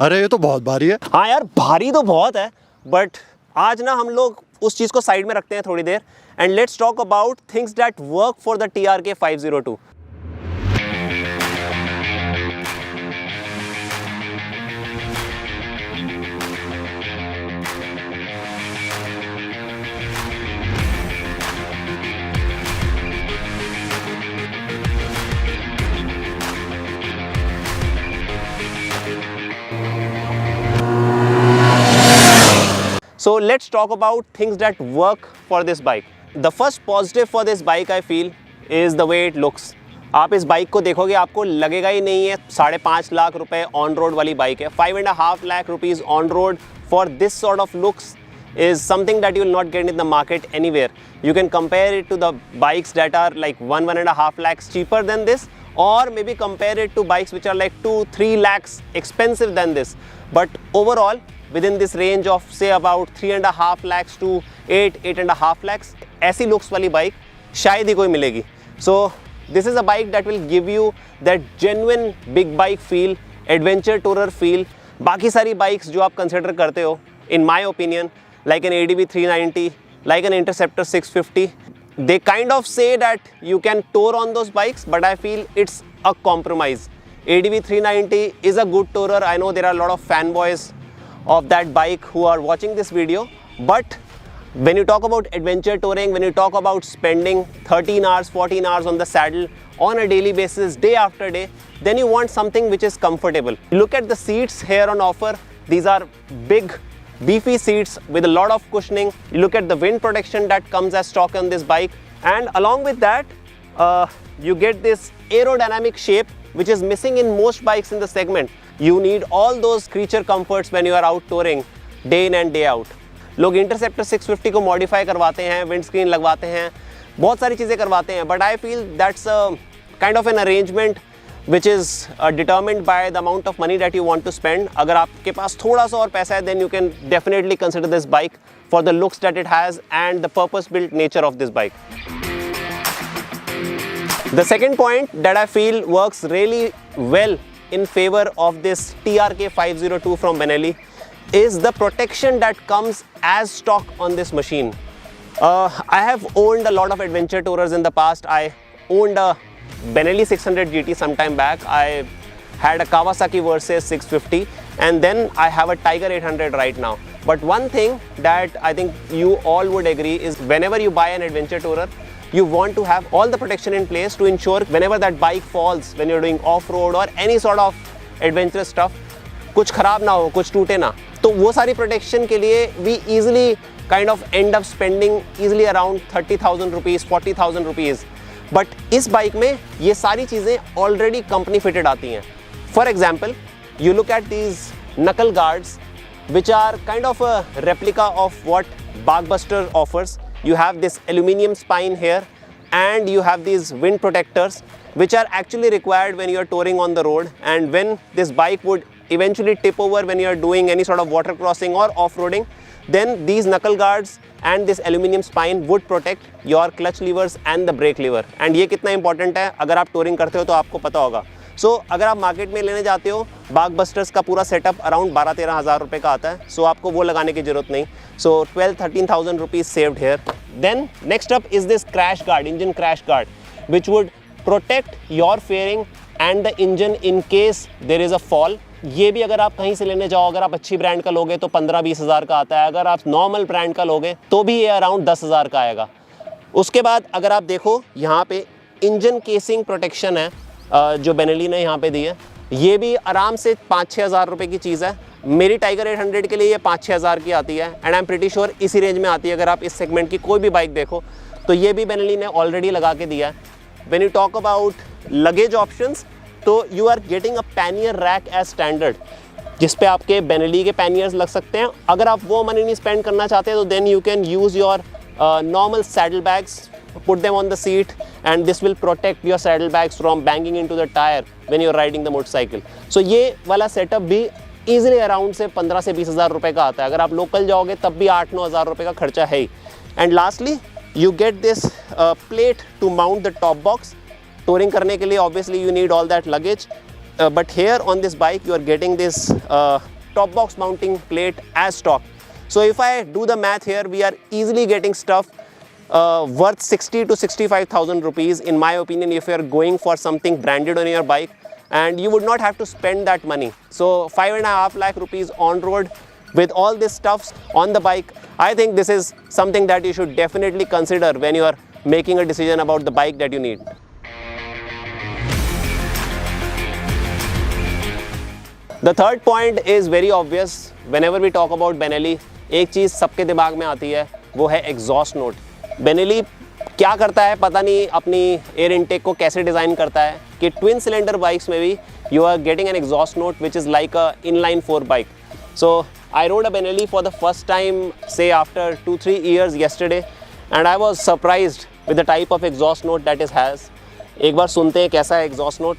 अरे ये तो बहुत भारी है। हाँ यार, भारी तो बहुत है, बट आज ना हम लोग उस चीज़ को साइड में रखते हैं थोड़ी देर, and let's talk about things that work for the TRK 502। So let's talk about things that work for this bike. The first positive for this bike I feel is the way it looks. आप इस bike को देखोगे आपको लगेगा ही नहीं है 5.5 लाख रुपए on road वाली बाइक है। 5.5 lakh rupees on road for this sort of looks is something that you will not get in the market anywhere. You can compare it to the bikes that are like 1.5 lakhs cheaper than this, or maybe compare it to bikes which are like 2-3 lakhs expensive than this. But overall, within this range of say about 3.5 lakhs to 8.5 lakhs, ऐसी looks वाली bike शायद ही कोई मिलेगी. So this is a bike that will give you that genuine big bike feel, adventure tourer feel. बाकी सारी bikes जो आप consider करते हो, in my opinion, like an ADV 390, like an Interceptor 650, they kind of say that you can tour on those bikes, but I feel it's a compromise. ADV 390 is a good tourer. I know there are a lot of fanboys of that bike who are watching this video, but when you talk about adventure touring, when you talk about spending 13 hours, 14 hours on the saddle on a daily basis, day after day, then you want something which is comfortable. Look at the seats here on offer. These are big, beefy seats with a lot of cushioning. You look at the wind protection that comes as stock on this bike, and along with that, you get this aerodynamic shape which is missing in most bikes in the segment. You need all those creature comforts when you are out touring day in and day out. लोग Interceptor 650 को modify करवाते हैं, windscreen लगवाते हैं, बहुत सारी चीज़ें करवाते हैं, but I feel that's a kind of an arrangement which is determined by the amount of money that you want to spend. अगर आपके पास थोड़ा सा और पैसा है, then you can definitely consider this bike for the looks that it has and the purpose-built nature of this bike. The second point that I feel works really well in favor of this TRK 502 from Benelli is the protection that comes as stock on this machine. I have owned a lot of adventure tourers in the past. I owned a Benelli 600 GT some time back. I had a Kawasaki Versys 650, and then I have a Tiger 800 right now. But one thing that I think you all would agree is whenever you buy an adventure tourer, you want to have all the protection in place to ensure whenever that bike falls, when you're doing off-road or any sort of adventurous stuff, कुछ खराब ना हो, कुछ टूटे ना. तो वो सारी protection के लिए we easily kind of end up spending easily around 30,000 rupees, 40,000 rupees. But इस बाइक में ये सारी चीज़ें already company fitted आती हैं. For example, you look at these knuckle guards, which are kind of a replica of what Barkbuster offers. You have this aluminium spine here, and you have these wind protectors which are actually required when you are touring on the road, and when this bike would eventually tip over when you are doing any sort of water crossing or off-roading, then these knuckle guards and this aluminium spine would protect your clutch levers and the brake lever. And ये कितना important है, अगर आप touring करते हो तो आपको पता होगा. So अगर आप मार्केट में लेने जाते हो, बार्कबस्टर्स का पूरा सेटअप अराउंड 12-13 हज़ार रुपये का आता है. सो आपको वो लगाने की ज़रूरत नहीं. So 12-13,000 rupees saved here. Then next up is this crash guard, engine crash guard, which would protect your fairing and the engine in case there is a fall. ये भी अगर आप कहीं से लेने जाओ, अगर आप अच्छी ब्रांड का लोगे तो 15-20 हज़ार का आता है. अगर आप नॉर्मल ब्रांड का लोगे तो भी ये अराउंड 10 हज़ार का आएगा. उसके बाद अगर आप देखो यहाँ पे इंजन केसिंग प्रोटेक्शन है जो बेनेली ने यहाँ पे दी है. ये भी आराम से 5-6 हज़ार रुपये की चीज़ है. मेरी टाइगर 800 के लिए ये 5-6 हज़ार की आती है, and I am pretty sure इसी रेंज में आती है. अगर आप इस सेगमेंट की कोई भी बाइक देखो तो ये भी बेनेली ने ऑलरेडी लगा के दिया है. When you talk about luggage options, तो you are getting a pannier rack as standard, जिस पे आपके बेनेली के पैनियर्स लग सकते हैं. अगर आप वो मनी नहीं स्पेंड करना चाहते तो then you can use your normal saddle bags, put them on the seat, and this will protect your saddle bags from banging into the tire when you're riding the motorcycle. So ये वाला setup भी easily around से 15 से 20 हज़ार रुपये का आता है. अगर आप लोकल जाओगे तब भी 8-9 हज़ार रुपये का खर्चा है ही. And lastly, you get this plate to mount the top box. Touring करने के लिए obviously you need all that luggage. but here on this bike you are getting this top box mounting plate as stock. So if I do the math here, we are easily getting stuff worth 60 to 65,000 rupees in my opinion if you are going for something branded on your bike, and you would not have to spend that money. So 5.5 lakh rupees on road with all this stuff on the bike, I think this is something that you should definitely consider when you are making a decision about the bike that you need. The third point is very obvious. Whenever we talk about Benelli, एक चीज़ सबके दिमाग में आती है, वो है exhaust note. Benelli क्या करता है पता नहीं, अपनी एयर इनटेक को कैसे डिज़ाइन करता है कि ट्विन सिलेंडर बाइक्स में भी you are getting an exhaust note which is like a inline 4 bike. So I rode a Benelli for the first time, say after 2-3 years yesterday, and I was surprised with the type of exhaust note that it has. एक बार सुनते हैं कैसा है exhaust note.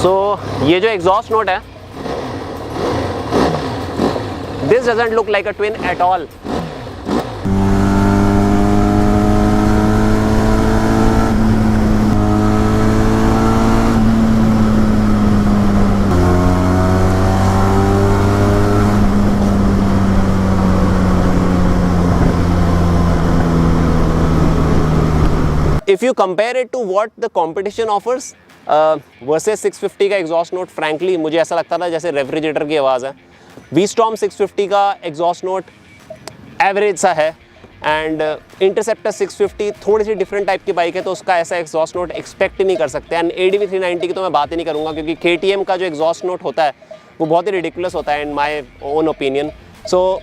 So ये जो exhaust note है, this doesn't look like a twin at all. If you compare it to what the competition offers versus 650 का exhaust note, frankly मुझे ऐसा लगता था जैसे रेफ्रिजरेटर की आवाज़ है. V-Storm 650 का exhaust note एवरेज सा है, एंड इंटरसेप्टर 650 थोड़ी सी डिफरेंट टाइप की बाइक है, तो उसका ऐसा एग्जॉस्ट नोट एक्सपेक्ट ही नहीं कर सकते. एंड ADV 390 की तो मैं बात ही नहीं करूँगा, क्योंकि KTM का जो एग्जॉस्ट नोट होता है वो बहुत ही रिडिकुलस होता है in my own opinion. So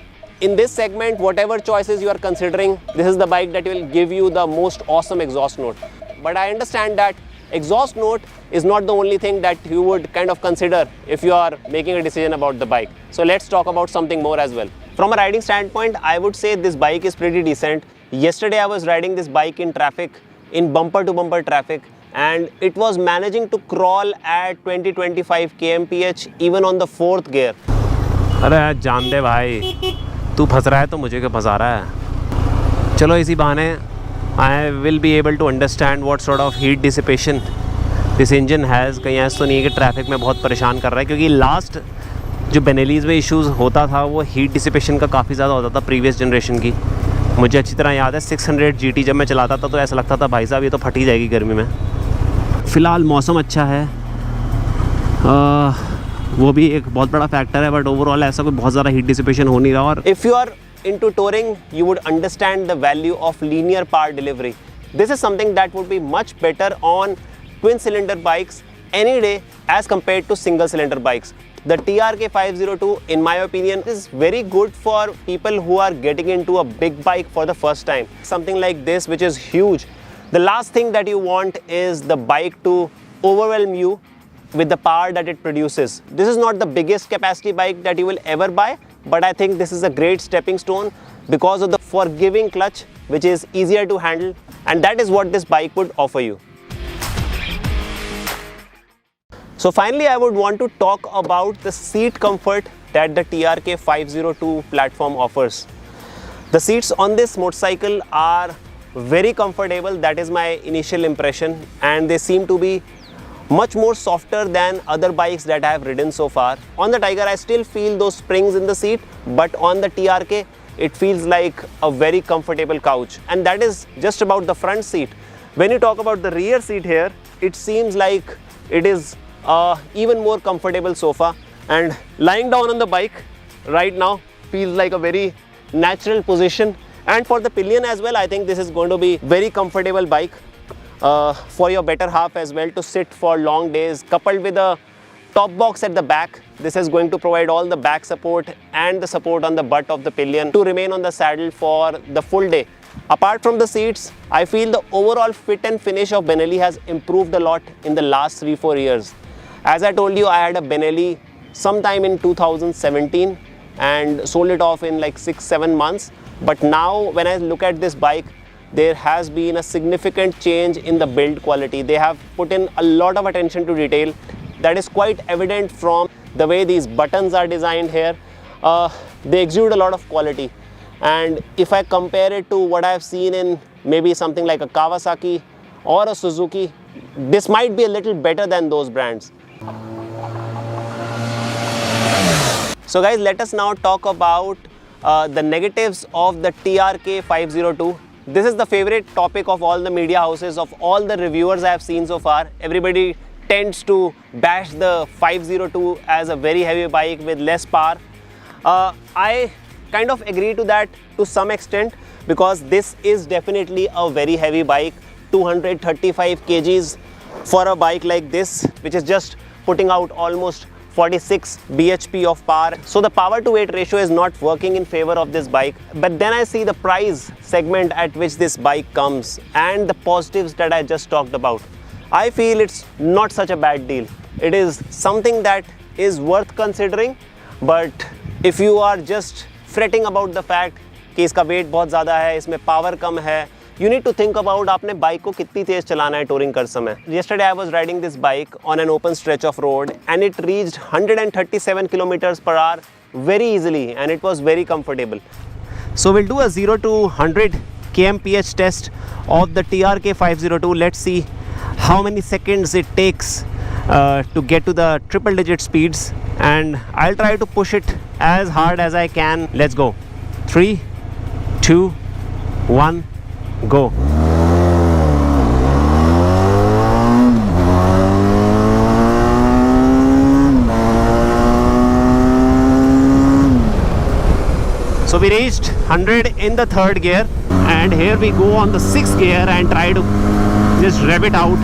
in this segment, whatever choices you are considering, this is the bike that will give you the most awesome exhaust note. But I understand that exhaust note is not the only thing that you would kind of consider if you are making a decision about the bike. So let's talk about something more as well. From a riding standpoint, I would say this bike is pretty decent. Yesterday I was riding this bike in traffic, in bumper to bumper traffic, and it was managing to crawl at 20-25 kmph even on the 4th gear. अरे जान दे भाई, तू फंस रहा है तो मुझे क्यों फंसा रहा है. चलो इसी बहाने I will be able to understand what sort of heat dissipation this engine has. कहीं ऐसा तो नहीं है कि ट्रैफिक में बहुत परेशान कर रहा है, क्योंकि लास्ट जो बेनेलीज़ में इश्यूज़ होता था वो हीट डिसिपेशन का काफ़ी ज़्यादा होता था प्रीवियस जनरेशन की. मुझे अच्छी तरह याद है 600 GT जब मैं चलाता था तो ऐसा लगता था भाई साहब ये तो फट ही जाएगी गर्मी में. फ़िलहाल मौसम अच्छा है, वो भी एक बहुत बड़ा फैक्टर है, बट ओवरऑल ऐसा कोई बहुत ज़्यादा हीट डिसिपेशन हो नहीं रहा. और if you are into touring, you would understand the value of linear power delivery. This is something that would be much better on twin cylinder bikes any day as compared to single cylinder bikes. The TRK 502 in my opinion is very good for people who are getting into a big bike for the first time. Something like this which is huge. The last thing that you want is the bike to overwhelm you with the power that it produces. This is not the biggest capacity bike that you will ever buy, but I think this is a great stepping stone because of the forgiving clutch which is easier to handle, and that is what this bike would offer you. So finally I would want to talk about the seat comfort that the TRK 502 platform offers. The seats on this motorcycle are very comfortable, that is my initial impression, and they seem to be much more softer than other bikes that I have ridden so far. On the Tiger I still feel those springs in the seat, but on the TRK it feels like a very comfortable couch, and that is just about the front seat. When you talk about the rear seat here, it seems like it is even more comfortable sofa, and lying down on the bike right now feels like a very natural position. And for the pillion as well, I think this is going to be very comfortable bike for your better half as well, to sit for long days. Coupled with a top box at the back, this is going to provide all the back support and the support on the butt of the pillion to remain on the saddle for the full day. Apart from the seats, I feel the overall fit and finish of Benelli has improved a lot in the last 3-4 years. As I told you, I had a Benelli sometime in 2017 and sold it off in like 6-7 months. But now when I look at this bike, there has been a significant change in the build quality. They have put in a lot of attention to detail. That is quite evident from the way these buttons are designed here. They exude a lot of quality. And if I compare it to what I have seen in maybe something like a Kawasaki or a Suzuki, this might be a little better than those brands. So guys, let us now talk about the negatives of the TRK 502. This is the favorite topic of all the media houses, of all the reviewers I have seen so far. Everybody tends to bash the 502 as a very heavy bike with less power. I kind of agree to that to some extent, because this is definitely a very heavy bike. 235 kgs for a bike like this, which is just putting out almost 46 bhp of power. So the power to weight ratio is not working in favor of this bike. But then I see the price segment at which this bike comes and the positives that I just talked about. I feel it's not such a bad deal. It is something that is worth considering. But if you are just fretting about the fact कि इसका weight बहुत ज़्यादा है, इसमें power कम है, you need to think about आपने bike को कितनी तेज चलाना है touring कर समय. Yesterday I was riding this bike on an open stretch of road and it reached 137 kilometers per hour very easily, and it was very comfortable. So we'll do a 0 to 100 kmph test of the TRK 502. Let's see how many seconds it takes to get to the triple digit speeds, and I'll try to push it as hard as I can. Let's go. 3, 2, 1. Go. So we reached 100 in the third gear, and here we go on the sixth gear and try to just rev it out,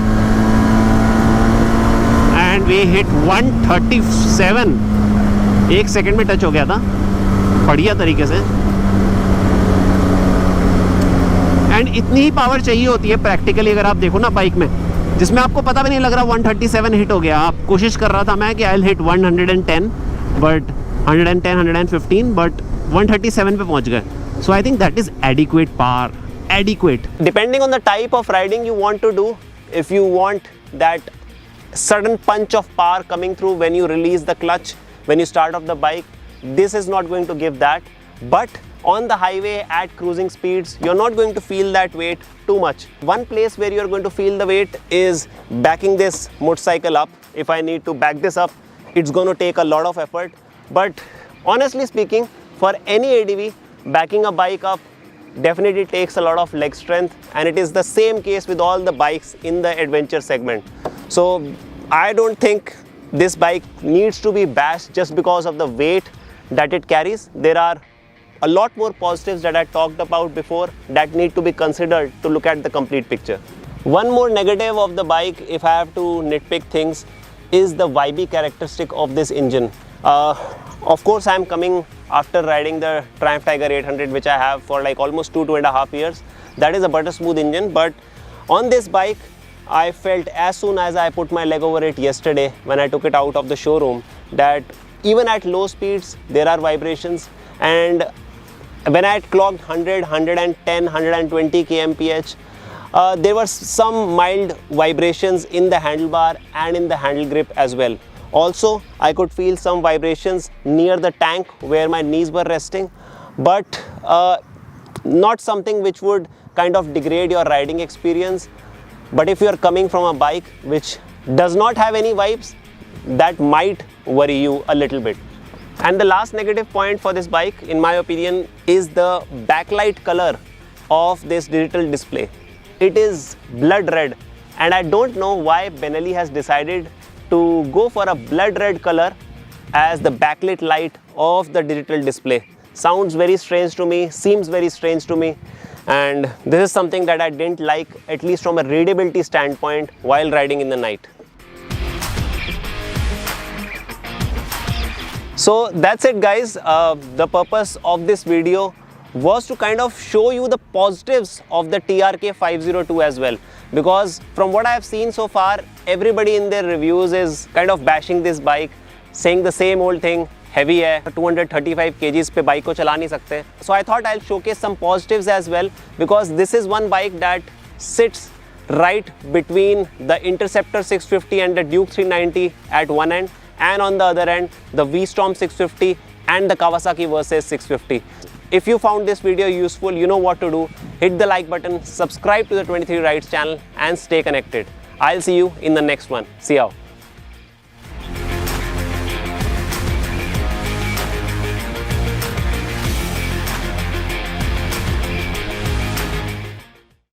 and we hit 137. एक second में touch हो गया था बढ़िया तरीके से. And इतनी ही power चाहिए होती है प्रैक्टिकली, अगर आप देखो ना बाइक में, जिसमें आपको पता भी नहीं लग रहा 137 हिट हो गया. आप कोशिश कर रहा था मैं कि I will hit 110, but 110, 115, but 137 पे पहुंच गए. So I think that is adequate power, adequate. Depending on the type of riding you want to do, if you want that sudden punch of power coming through when you release the clutch, when you start off the bike, this is not going to give that. But on the highway at cruising speeds, you're not going to feel that weight too much. One place where you're going to feel the weight is backing this motorcycle up. If I need to back this up, it's going to take a lot of effort. But honestly speaking, for any ADV, backing a bike up definitely takes a lot of leg strength, and it is the same case with all the bikes in the adventure segment. So I don't think this bike needs to be bashed just because of the weight that it carries. There are a lot more positives that I talked about before that need to be considered to look at the complete picture. One more negative of the bike, if I have to nitpick things, is the vibey characteristic of this engine. Of course, I am coming after riding the Triumph Tiger 800, which I have for like almost 2.5 years. That is a butter smooth engine, but on this bike, I felt as soon as I put my leg over it yesterday when I took it out of the showroom that even at low speeds there are vibrations, and when I had clocked 100, 110, 120 kmph, there were some mild vibrations in the handlebar and in the handle grip as well. Also, I could feel some vibrations near the tank where my knees were resting, but not something which would kind of degrade your riding experience. But if you are coming from a bike which does not have any vibes, that might worry you a little bit. And the last negative point for this bike, in my opinion, is the backlight color of this digital display. It is blood red, and I don't know why Benelli has decided to go for a blood red color as the backlit light of the digital display. Sounds very strange to me, seems very strange to me, and this is something that I didn't like, at least from a readability standpoint, while riding in the night. So that's it, guys. The purpose of this video was to kind of show you the positives of the TRK 502 as well, because from what I have seen so far, everybody in their reviews is kind of bashing this bike, saying the same old thing. Heavy है, 235 kgs पे bike को चला नहीं सकते. So I thought I'll showcase some positives as well, because this is one bike that sits right between the Interceptor 650 and the Duke 390 at one end, and on the other end the V-Storm 650 and the Kawasaki Versys 650. If you found this video useful, you know what to do. Hit the like button, subscribe to the 23 Rides channel, and stay connected. I'll see you in the next one. See you.